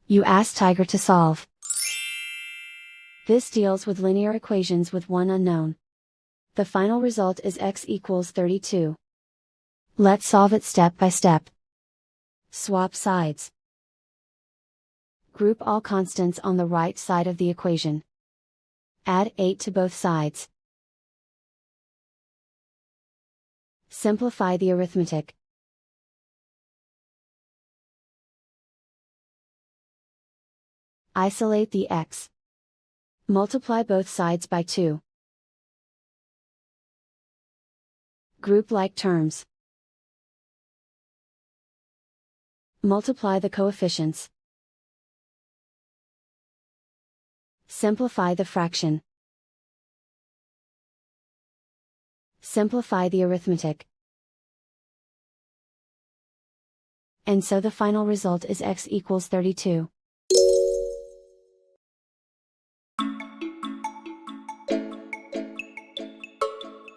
You ask Tiger to solve. This deals with linear equations with one unknown. The final result is x equals 32. Let's solve it step by step. Swap sides. Group all constants on the right side of the equation. Add 8 to both sides. Simplify the arithmetic. Isolate the x. Multiply both sides by 2. Group like terms. Multiply the coefficients. Simplify the fraction. Simplify the arithmetic. And so the final result is x equals 32.